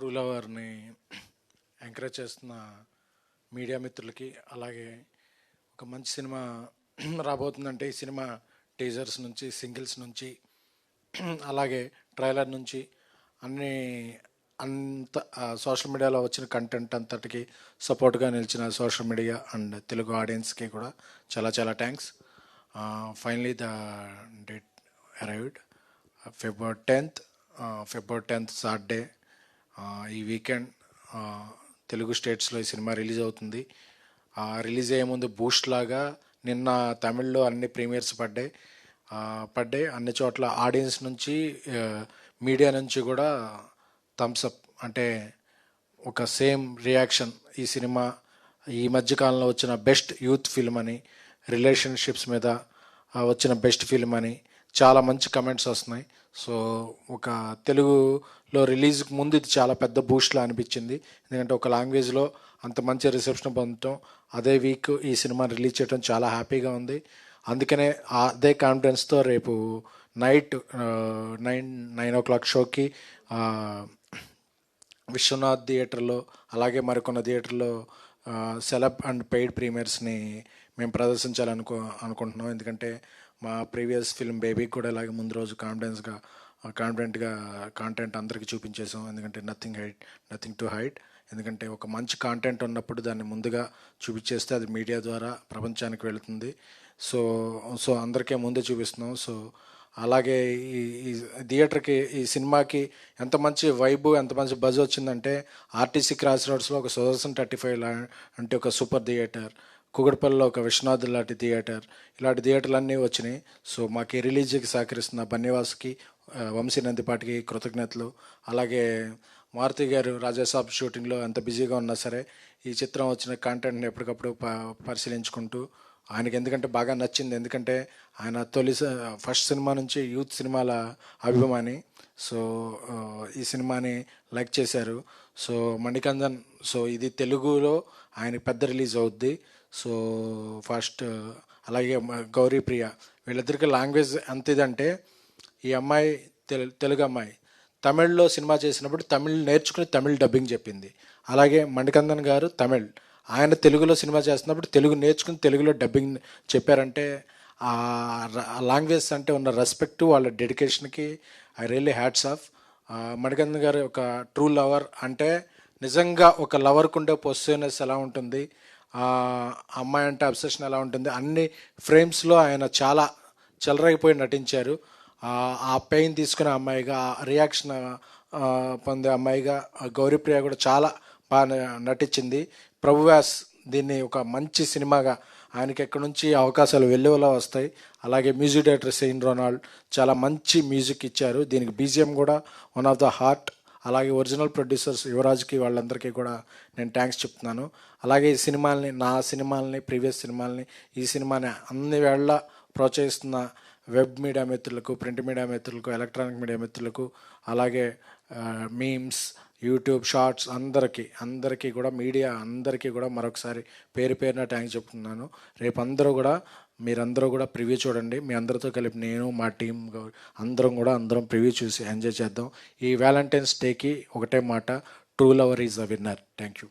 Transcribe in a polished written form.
True లవర్ని encourage చేస్తున్న media మిత్రులకి, అలాగే ఒక మంచి సినిమా రాబోతుందంటే ఈ సినిమా టీజర్స్ నుంచి, సింగిల్స్ నుంచి, అలాగే ట్రైలర్ నుంచి అన్ని అంత సోషల్ మీడియాలో వచ్చిన కంటెంట్ అంతటికి సపోర్ట్గా నిలిచిన సోషల్ మీడియా అండ్ తెలుగు ఆడియన్స్కి కూడా చాలా చాలా thanks. Finally the date arrived, February 10th Saturday. ఈ వీకెండ్ తెలుగు స్టేట్స్లో ఈ సినిమా రిలీజ్ అవుతుంది. రిలీజ్ అయ్యే ముందు బూస్ట్ లాగా నిన్న తమిళ్లో అన్ని ప్రీమియర్స్ పడ్డాయి. అన్ని చోట్ల ఆడియన్స్ నుంచి, మీడియా నుంచి కూడా థమ్స్అప్, అంటే ఒక సేమ్ రియాక్షన్. ఈ సినిమా ఈ మధ్యకాలంలో వచ్చిన బెస్ట్ యూత్ ఫిల్మ్ అని, రిలేషన్షిప్స్ మీద వచ్చిన బెస్ట్ ఫిల్మ్ అని చాలా మంచి కమెంట్స్ వస్తున్నాయి. సో ఒక తెలుగులో రిలీజ్కి ముందు ఇది చాలా పెద్ద బూస్ట్లా అనిపించింది. ఎందుకంటే ఒక లాంగ్వేజ్లో అంత మంచి రిసెప్షన్ పొందటం, అదే వీక్ ఈ సినిమా రిలీజ్ చేయడం చాలా హ్యాపీగా ఉంది. అందుకనే అదే కాన్ఫిడెన్స్తో రేపు నైట్ 9 o'clock షోకి విశ్వనాథ్ థియేటర్లో, అలాగే మరికొన్న థియేటర్లో సెలబ్ అండ్ పెయిడ్ ప్రీమియర్స్ని మేము అనుకుంటున్నాం. ఎందుకంటే మా ప్రీవియస్ ఫిల్మ్ బేబీకి కూడా ఇలాగే ముందు రోజు కాన్ఫిడెంట్గా కాంటెంట్ అందరికీ చూపించేసాం. ఎందుకంటే నథింగ్ టు హైడ్. ఎందుకంటే ఒక మంచి కాంటెంట్ ఉన్నప్పుడు దాన్ని ముందుగా చూపించేస్తే అది మీడియా ద్వారా ప్రపంచానికి వెళుతుంది. సో అందరికీ ముందే చూపిస్తున్నాం. సో అలాగే ఈ థియేటర్కి, ఈ సినిమాకి ఎంత మంచి వైబు, ఎంత మంచి బజ్ వచ్చిందంటే, ఆర్టీసీ క్రాస్ రోడ్స్లో ఒక సుదర్శన్ 35 అంటే ఒక సూపర్ థియేటర్, కూకట్పల్లిలో ఒక విశ్వనాథ్ లాంటి థియేటర్, ఇలాంటి థియేటర్లన్నీ వచ్చినాయి. సో మాకు రిలీజ్కి సహకరిస్తున్న బన్నివాస్కి, వంశీ నందిపాటికి కృతజ్ఞతలు. అలాగే మారుతి గారు రాజాసాబ్ షూటింగ్లో ఎంత బిజీగా ఉన్నా సరే ఈ చిత్రం వచ్చిన కాంటెంట్ని ఎప్పటికప్పుడు పరిశీలించుకుంటూ, ఆయనకి ఎందుకంటే బాగా నచ్చింది. ఎందుకంటే ఆయన ఫస్ట్ సినిమా నుంచి యూత్ సినిమాల అభిమాని. సో ఈ సినిమాని లైక్ చేశారు. సో మణికందన్, సో ఇది తెలుగులో ఆయన పెద్ద రిలీజ్ అవుద్ది. సో ఫస్ట్, అలాగే గౌరీప్రియ, వీళ్ళిద్దరికి లాంగ్వేజ్ ఎంత ఇదంటే, ఈ అమ్మాయి తెలుగు అమ్మాయి తమిళ్లో సినిమా చేసినప్పుడు తమిళ్ నేర్చుకుని తమిళ్ డబ్బింగ్ చెప్పింది. అలాగే మణికందన్ గారు ఆయన తెలుగులో సినిమా చేస్తున్నప్పుడు తెలుగు నేర్చుకుని తెలుగులో డబ్బింగ్ చెప్పారంటే ఆ లాంగ్వేజ్ అంటే ఉన్న రెస్పెక్ట్, వాళ్ళ డెడికేషన్కి I really hats off. Manikandan గారు ఒక ట్రూ లవర్ అంటే, నిజంగా ఒక లవర్కు ఉండే పొసిటివ్నెస్ ఎలా ఉంటుంది, అమ్మాయి అంటే అబ్సెషన్ ఎలా ఉంటుంది, అన్ని ఫ్రేమ్స్లో ఆయన చాలా చెలరైపోయి నటించారు. ఆ పెయిన్ తీసుకునే అమ్మాయిగా, రియాక్షన్ పొందే అమ్మాయిగా గౌరీప్రియ కూడా చాలా బాగా నటించింది. ప్రభువాస్ దీన్ని ఒక మంచి సినిమాగా, ఆయనకి ఎక్కడి నుంచి అవకాశాలు వెల్లువలా వస్తాయి. అలాగే మ్యూజిక్ డైరెక్టర్ సెయిన్ రొనాల్డ్ చాలా మంచి మ్యూజిక్ ఇచ్చారు. దీనికి బీజిఎం కూడా వన్ ఆఫ్ ద హార్ట్. అలాగే ఒరిజినల్ ప్రొడ్యూసర్స్ యువరాజ్కి, వాళ్ళందరికీ కూడా నేను థ్యాంక్స్ చెప్తున్నాను. అలాగే ఈ సినిమాల్ని, నా సినిమాల్ని, ప్రీవియస్ సినిమాల్ని, ఈ సినిమాని అన్ని వేళ ప్రోత్సహిస్తున్న వెబ్ మీడియా మిత్రులకు, ప్రింట్ మీడియా మిత్రులకు, ఎలక్ట్రానిక్ మీడియా మిత్రులకు, అలాగే మీమ్స్, యూట్యూబ్ షార్ట్స్ అందరికీ కూడా, మీడియా అందరికీ కూడా మరొకసారి పేరున థ్యాంక్స్ చెప్తున్నాను. రేపు మీరందరూ కూడా ప్రివ్యూ చూడండి. మీ అందరితో కలిపి నేను, మా టీం అందరం ప్రివ్యూ చూసి ఎంజాయ్ చేద్దాం. ఈ వ్యాలంటైన్స్ డేకి ఒకటే మాట, true lover is a winner. Thank you.